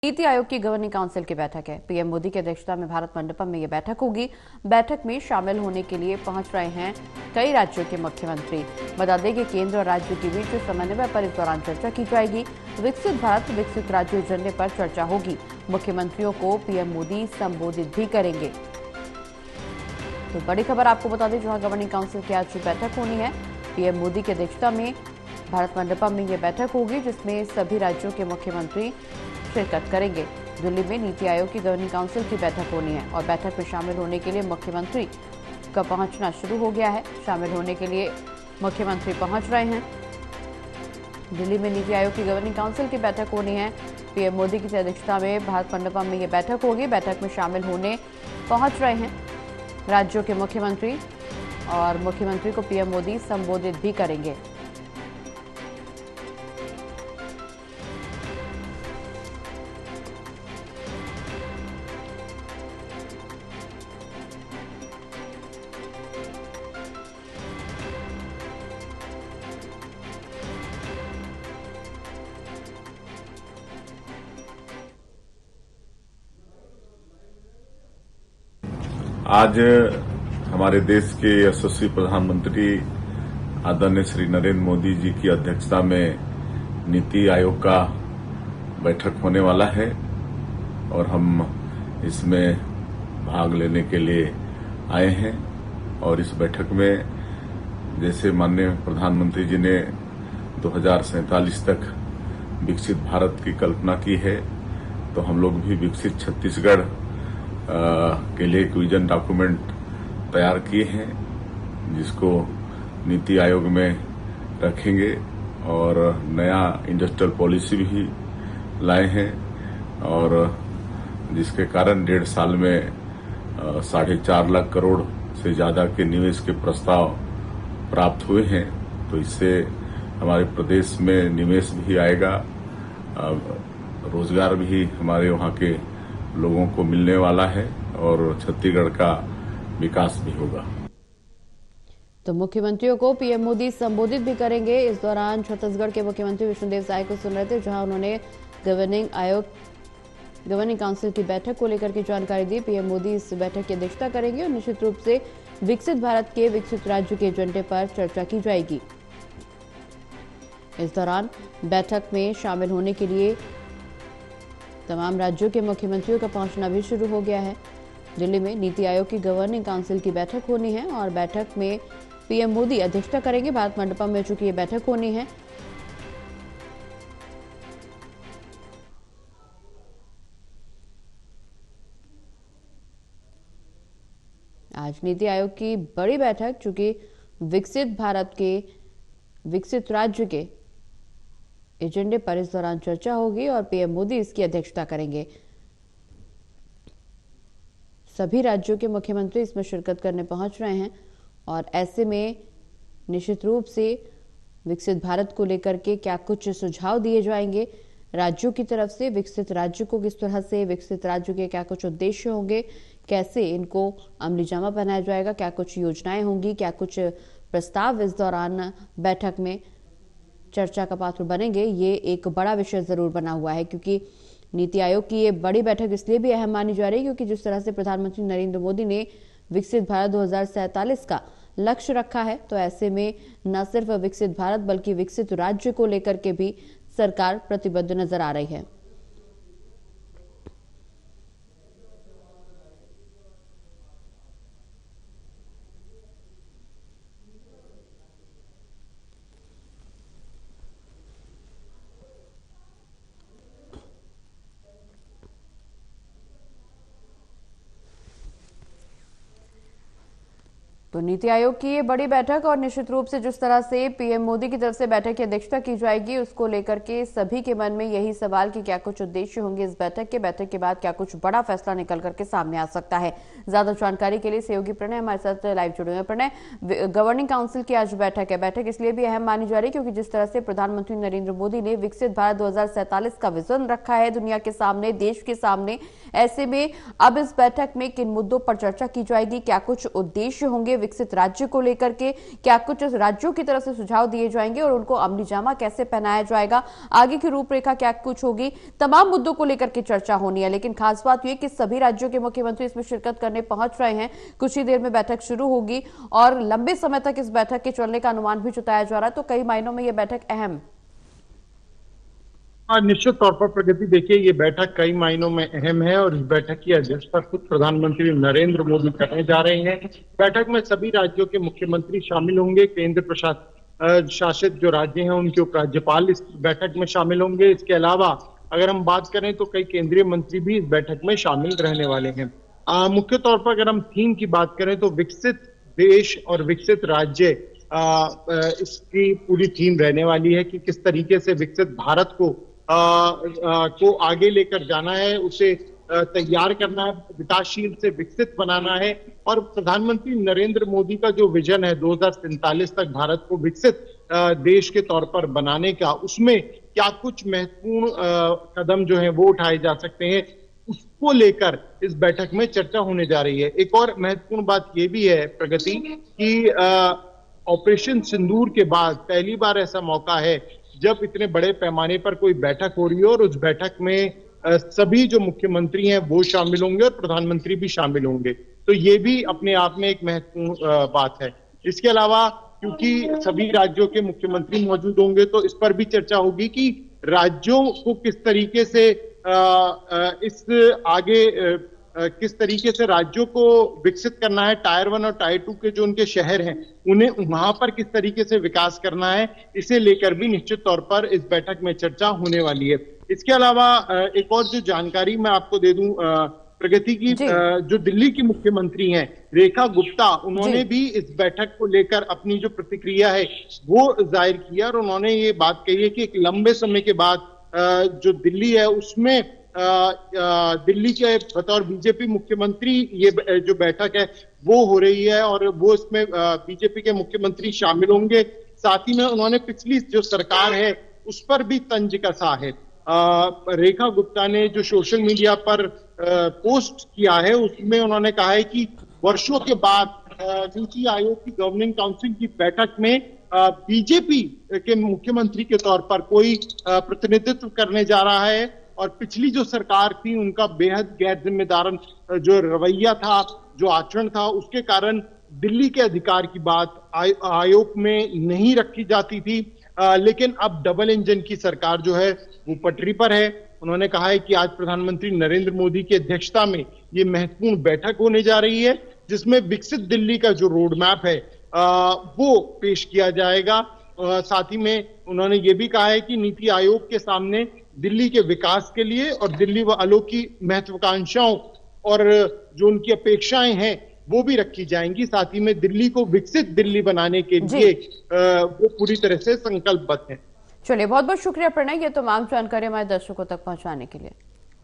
नीति आयोग की governing council की बैठक है। पीएम मोदी की अध्यक्षता में भारत मंडपम में ये बैठक होगी। बैठक में शामिल होने के लिए पहुंच रहे हैं कई राज्यों के मुख्यमंत्री। बता दें कि केंद्र और राज्यों के बीच समन्वय पर इस दौरान चर्चा की जाएगी। विकसित भारत विकसित राज्य एजेंडे पर चर्चा होगी। मुख्यमंत्रियों को पीएम मोदी संबोधित भी करेंगे। तो बड़ी खबर आपको बता दें, जहां गवर्निंग काउंसिल की आज बैठक होनी है। पीएम मोदी की अध्यक्षता में भारत मंडपम में ये बैठक होगी, जिसमें सभी राज्यों के मुख्यमंत्री शिरकत करेंगे। दिल्ली में नीति आयोग की गवर्निंग काउंसिल की बैठक होनी है और बैठक में शामिल होने के लिए मुख्यमंत्री का पहुंचना शुरू हो गया है। शामिल होने के लिए मुख्यमंत्री पहुंच रहे हैं। दिल्ली में नीति आयोग की गवर्निंग काउंसिल की बैठक होनी है। पीएम मोदी की अध्यक्षता में भारत मंडपम में ये बैठक होगी। बैठक में शामिल होने पहुंच रहे हैं राज्यों के मुख्यमंत्री और मुख्यमंत्री को पीएम मोदी संबोधित भी करेंगे। आज हमारे देश के यशस्वी प्रधानमंत्री आदरणीय श्री नरेंद्र मोदी जी की अध्यक्षता में नीति आयोग का बैठक होने वाला है और हम इसमें भाग लेने के लिए आए हैं। और इस बैठक में जैसे माननीय प्रधानमंत्री जी ने 2047 तक विकसित भारत की कल्पना की है, तो हम लोग भी विकसित छत्तीसगढ़ के लिए एक विजन डॉक्यूमेंट तैयार किए हैं, जिसको नीति आयोग में रखेंगे और नया इंडस्ट्रियल पॉलिसी भी लाए हैं और जिसके कारण 1.5 साल में 4.5 लाख करोड़ से ज्यादा के निवेश के प्रस्ताव प्राप्त हुए हैं। तो इससे हमारे प्रदेश में निवेश भी आएगा, रोजगार भी हमारे वहाँ के लोगों को मिलने वाला है और छत्तीसगढ़ का विकास भी होगा। तो मुख्यमंत्रियों को पीएम मोदी संबोधित भी करेंगे। इस दौरान छत्तीसगढ़ के मुख्यमंत्री विष्णुदेव साय को सुन रहे थे, जहां उन्होंने गवर्निंग काउंसिल की बैठक को लेकर के जानकारी दी। पीएम मोदी इस बैठक की अध्यक्षता करेंगे और निश्चित रूप से विकसित भारत के विकसित राज्य के एजेंडे पर चर्चा की जाएगी। इस दौरान बैठक में शामिल होने के लिए तमाम राज्यों के मुख्यमंत्रियों का पहुंचना भी शुरू हो गया है। दिल्ली में नीति आयोग की गवर्निंग काउंसिल की बैठक होनी है और बैठक में पीएम मोदी अध्यक्षता करेंगे। भारत मंडपम में चूंकि ये बैठक होनी है, आज नीति आयोग की बड़ी बैठक, चूंकि विकसित भारत के विकसित राज्य के एजेंडे पर इस दौरान चर्चा होगी और पीएम मोदी इसकी अध्यक्षता करेंगे। सभी राज्यों के मुख्यमंत्री इसमें शिरकत करने पहुंच रहे हैं और ऐसे में निश्चित रूप से विकसित भारत को लेकर के क्या कुछ सुझाव दिए जाएंगे राज्यों की तरफ से, विकसित राज्य को किस तरह से, विकसित राज्य के क्या कुछ उद्देश्य होंगे, कैसे इनको अमलीजामा बनाया जाएगा, क्या कुछ योजनाएं होंगी, क्या कुछ प्रस्ताव इस दौरान बैठक में चर्चा का पात्र बनेंगे। ये एक बड़ा विषय जरूर बना हुआ है, क्योंकि नीति आयोग की ये बड़ी बैठक इसलिए भी अहम मानी जा रही है क्योंकि जिस तरह से प्रधानमंत्री नरेंद्र मोदी ने विकसित भारत 2047 का लक्ष्य रखा है, तो ऐसे में न सिर्फ विकसित भारत बल्कि विकसित राज्य को लेकर के भी सरकार प्रतिबद्ध नजर आ रही है। तो नीति आयोग की ये बड़ी बैठक और निश्चित रूप से जिस तरह से पीएम मोदी की तरफ से बैठक की अध्यक्षता की जाएगी, उसको लेकर के सभी के मन में यही सवाल कि क्या कुछ उद्देश्य होंगे इस बैठक के बाद क्या कुछ बड़ा फैसला निकल करके सामने आ सकता है। ज्यादा जानकारी के लिए सहयोगी प्रणय हमारे साथ लाइव जुड़े हुए। प्रणय, गवर्निंग काउंसिल की आज बैठक है, बैठक इसलिए भी अहम मानी जा रही है क्योंकि जिस तरह से प्रधानमंत्री नरेंद्र मोदी ने विकसित भारत 2047 का विजन रखा है दुनिया के सामने, देश के सामने, ऐसे में अब इस बैठक में किन मुद्दों पर चर्चा की जाएगी, क्या कुछ उद्देश्य होंगे विकसित राज्य को लेकर के क्या कुछ राज्यों की तरफ से सुझाव दिए जाएंगे और उनको अमली जामा कैसे पहनाया जाएगा, आगे की रूपरेखा क्या कुछ होगी, तमाम मुद्दों को लेकर के चर्चा होनी है। लेकिन खास बात यह कि सभी राज्यों के मुख्यमंत्री इसमें शिरकत करने पहुंच रहे हैं। कुछ ही देर में बैठक शुरू होगी और लंबे समय तक इस बैठक के चलने का अनुमान भी जताया जा रहा है। तो कई मायनों में यह बैठक अहम। निश्चित तौर पर प्रगति, देखिए ये बैठक कई मायनों में अहम है और इस बैठक की अध्यक्षता खुद प्रधानमंत्री नरेंद्र मोदी करने जा रहे हैं। बैठक में सभी राज्यों के मुख्यमंत्री शामिल होंगे। केंद्र शासित जो राज्य हैं उनके उपराज्यपाल इस बैठक में शामिल होंगे। इसके अलावा अगर हम बात करें तो कई केंद्रीय मंत्री भी इस बैठक में शामिल रहने वाले हैं। मुख्य तौर पर अगर हम थीम की बात करें तो विकसित देश और विकसित राज्य इसकी पूरी थीम रहने वाली है कि किस तरीके से विकसित भारत को आगे लेकर जाना है, उसे तैयार करना है, विकासशील से विकसित बनाना है। और प्रधानमंत्री नरेंद्र मोदी का जो विजन है 2047 तक भारत को विकसित देश के तौर पर बनाने का, उसमें क्या कुछ महत्वपूर्ण कदम जो है वो उठाए जा सकते हैं, उसको लेकर इस बैठक में चर्चा होने जा रही है। एक और महत्वपूर्ण बात यह भी है प्रगति कि ऑपरेशन सिंदूर के बाद पहली बार ऐसा मौका है जब इतने बड़े पैमाने पर कोई बैठक हो रही है और उस बैठक में सभी जो मुख्यमंत्री हैं वो शामिल होंगे और प्रधानमंत्री भी शामिल होंगे। तो ये भी अपने आप में एक महत्वपूर्ण बात है। इसके अलावा क्योंकि सभी राज्यों के मुख्यमंत्री मौजूद होंगे तो इस पर भी चर्चा होगी कि राज्यों को किस तरीके से किस तरीके से राज्यों को विकसित करना है। टायर 1 और टायर 2 के जो उनके शहर हैं उन्हें वहां पर किस तरीके से विकास करना है, इसे लेकर भी निश्चित तौर पर इस बैठक में चर्चा होने वाली है। इसके अलावा एक और जो जानकारी मैं आपको दे दूं प्रगति की, जो दिल्ली की मुख्यमंत्री हैं रेखा गुप्ता, उन्होंने भी इस बैठक को लेकर अपनी जो प्रतिक्रिया है वो जाहिर किया और उन्होंने ये बात कही है कि एक लंबे समय के बाद जो दिल्ली है उसमें दिल्ली के बतौर बीजेपी मुख्यमंत्री ये जो बैठक है वो हो रही है और वो इसमें बीजेपी के मुख्यमंत्री शामिल होंगे। साथ ही में उन्होंने पिछली जो सरकार है उस पर भी तंज कसा है। रेखा गुप्ता ने जो सोशल मीडिया पर पोस्ट किया है उसमें उन्होंने कहा है कि वर्षों के बाद नीति आयोग की गवर्निंग काउंसिल की बैठक में बीजेपी के मुख्यमंत्री के तौर पर कोई प्रतिनिधित्व करने जा रहा है और पिछली जो सरकार थी उनका बेहद गैर जिम्मेदार जो रवैया था, जो आचरण था, उसके कारण दिल्ली के अधिकार की बात आयोग में नहीं रखी जाती थी। लेकिन अब डबल इंजन की सरकार जो है वो पटरी पर है। उन्होंने कहा है कि आज प्रधानमंत्री नरेंद्र मोदी की अध्यक्षता में ये महत्वपूर्ण बैठक होने जा रही है जिसमें विकसित दिल्ली का जो रोड मैप है वो पेश किया जाएगा। साथ ही में उन्होंने ये भी कहा है कि नीति आयोग के सामने दिल्ली के विकास के लिए और दिल्ली वालों की महत्वाकांक्षाओं और जो उनकी अपेक्षाएं हैं वो भी रखी जाएंगी। साथ ही में दिल्ली को विकसित दिल्ली बनाने के लिए वो पूरी तरह से संकल्पबद्ध है। चलिए, बहुत बहुत शुक्रिया प्रणय, ये तमाम जानकारी हमारे दर्शकों तक पहुंचाने के लिए।